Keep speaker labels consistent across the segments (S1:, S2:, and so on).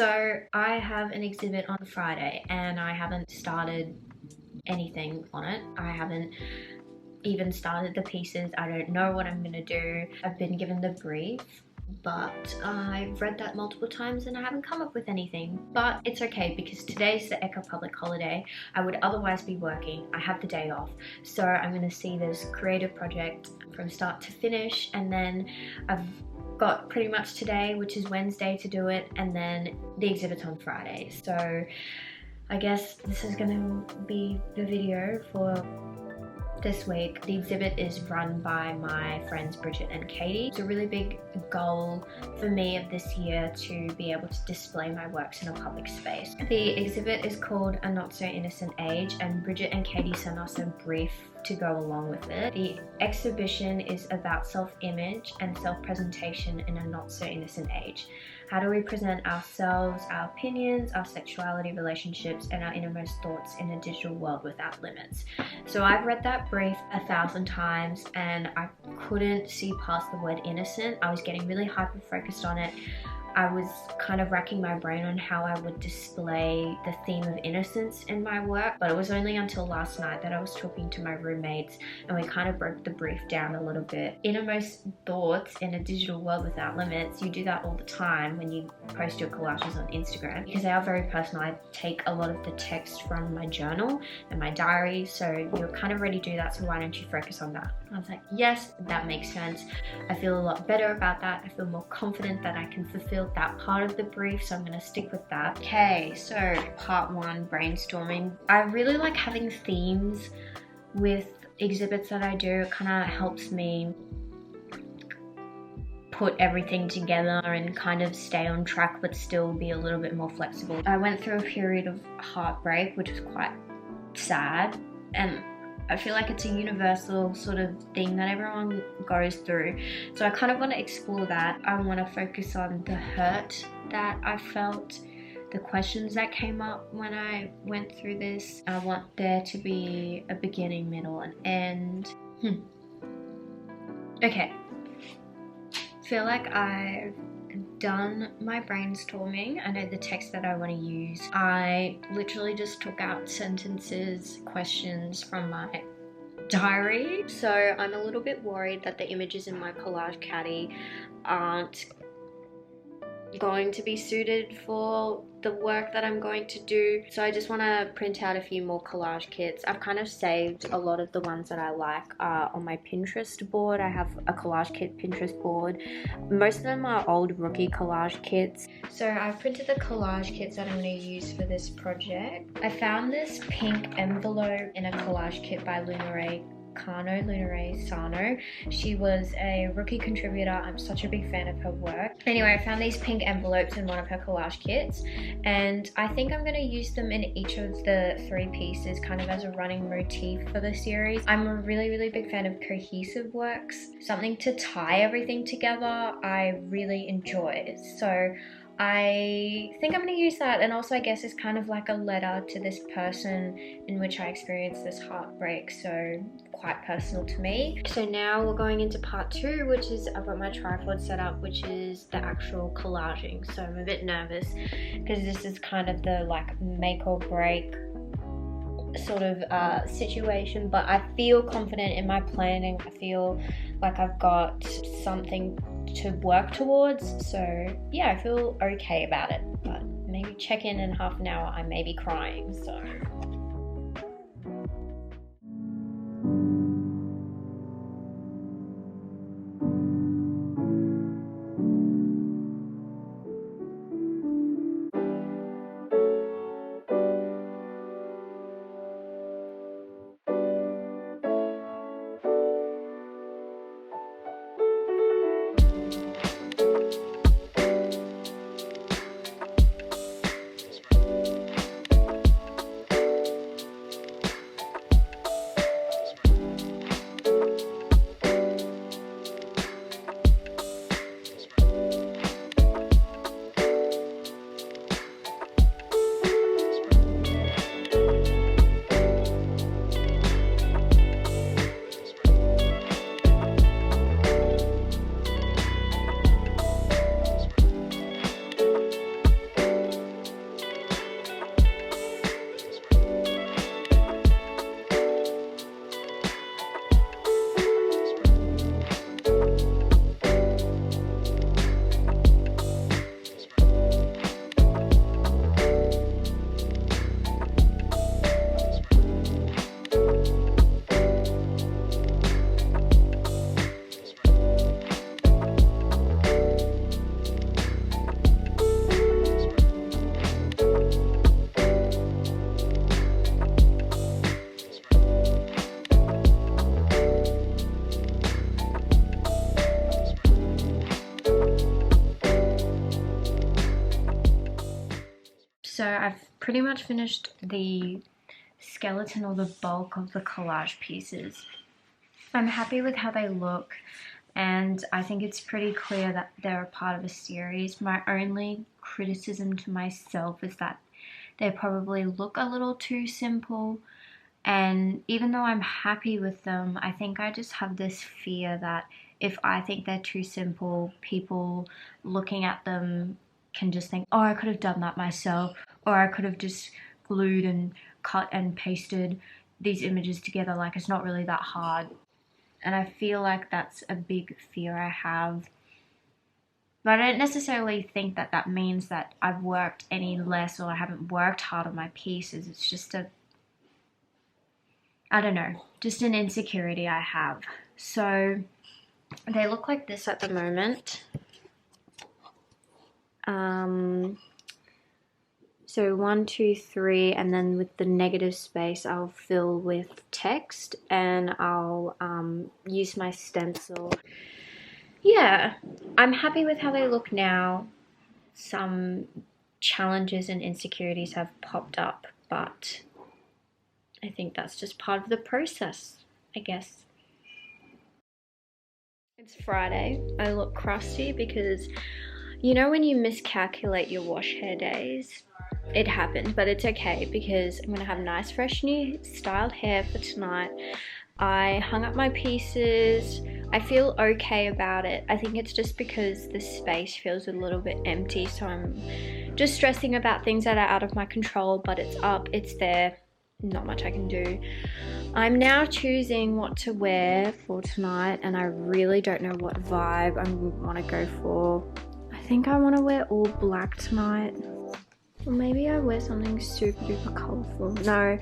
S1: So I have an exhibit on Friday and I haven't started anything on it. I haven't even started the pieces. I don't know what I'm gonna do. I've been given the brief, but I've read that multiple times and I haven't come up with anything. But it's okay because today's the Echo public holiday. I would otherwise be working. I have the day off. So I'm gonna see this creative project from start to finish, and then I've got pretty much today, which is Wednesday, to do it, and then the exhibit's on Friday. So I guess this is gonna be the video for this week. The exhibit is run by my friends Bridget and Katie. It's a really big goal for me of this year to be able to display my works in a public space. The exhibit is called A Not So Innocent Age, and Bridget and Katie sent us a brief to go along with it. The exhibition is about self-image and self-presentation in a not so innocent age. How do we present ourselves, our opinions, our sexuality, relationships, and our innermost thoughts in a digital world without limits? So I've read that brief 1,000 times and I couldn't see past the word innocent. I was getting really hyper-focused on it. I was kind of racking my brain on how I would display the theme of innocence in my work, but it was only until last night that I was talking to my roommates and we kind of broke the brief down a little bit. Innermost thoughts in a digital world without limits, you do that all the time when you post your collages on Instagram because they are very personal. I take a lot of the text from my journal and my diary, so you're kind of ready to do that, so why don't you focus on that? I was like, yes, that makes sense. I feel a lot better about that. I feel more confident that I can fulfill that part of the brief, so I'm gonna stick with that. Okay, so part one, brainstorming. I really like having themes with exhibits that I do. It kind of helps me put everything together and kind of stay on track but still be a little bit more flexible. I went through a period of heartbreak, which was quite sad, and I feel like it's a universal sort of thing that everyone goes through. So I kind of want to explore that. I want to focus on the hurt that I felt, the questions that came up when I went through this. I want there to be a beginning, middle, and end. Okay. I feel like I've done my brainstorming. I know the text that I want to use. I literally just took out sentences, questions from my diary. So I'm a little bit worried that the images in my collage caddy aren't going to be suited for the work that I'm going to do. So I just want to print out a few more collage kits. I've kind of saved a lot of the ones that I like on my Pinterest board. I have a collage kit Pinterest board. Most of them are old rookie collage kits. So I've printed the collage kits that I'm going to use for this project. I found this pink envelope in a collage kit by Lunare Sano. She was a rookie contributor. I'm such a big fan of her work. Anyway, I found these pink envelopes in one of her collage kits, and I think I'm going to use them in each of the 3 pieces kind of as a running motif for the series. I'm a really big fan of cohesive works, something to tie everything together I really enjoy. So I think I'm going to use that, and also I guess it's kind of like a letter to this person in which I experienced this heartbreak, so quite personal to me. So now we're going into part 2, which is I've got my tripod set up, which is the actual collaging. So I'm a bit nervous because this is kind of the like make or break sort of situation, but I feel confident in my planning. I feel like I've got something to work towards, so yeah, I feel okay about it. But maybe check in half an hour, I may be crying, so So I've pretty much finished the skeleton or the bulk of the collage pieces. I'm happy with how they look, and I think it's pretty clear that they're a part of a series. My only criticism to myself is that they probably look a little too simple, and even though I'm happy with them, I think I just have this fear that if I think they're too simple, people looking at them can just think, oh, I could have done that myself, or I could have just glued and cut and pasted these images together, like it's not really that hard. And I feel like that's a big fear I have. But I don't necessarily think that that means that I've worked any less or I haven't worked hard on my pieces. It's just I don't know, just an insecurity I have. So they look like this at the moment. So 1, 2, 3, and then with the negative space I'll fill with text, and I'll use my stencil. Yeah, I'm happy with how they look now. Some challenges and insecurities have popped up, but I think that's just part of the process, I guess. It's Friday. I look crusty because you know when you miscalculate your wash hair days? It happened, but it's okay because I'm gonna have nice, fresh, new styled hair for tonight. I hung up my pieces. I feel okay about it. I think it's just because the space feels a little bit empty, so I'm just stressing about things that are out of my control, but it's up, it's there, not much I can do. I'm now choosing what to wear for tonight, and I really don't know what vibe I want to go for. I think I want to wear all black tonight. Or maybe I wear something super duper colourful. No,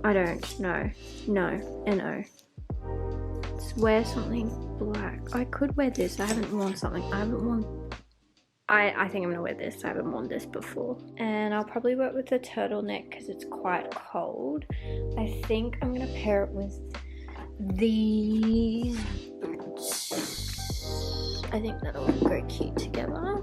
S1: I don't. No. Let's wear something black. I could wear this. I haven't worn something. I think I'm gonna wear this. I haven't worn this before. And I'll probably wear it with a turtleneck because it's quite cold. I think I'm gonna pair it with these boots. I think that'll go cute together.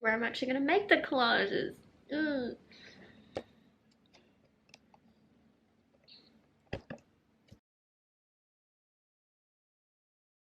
S1: Where I'm actually going to make the collages.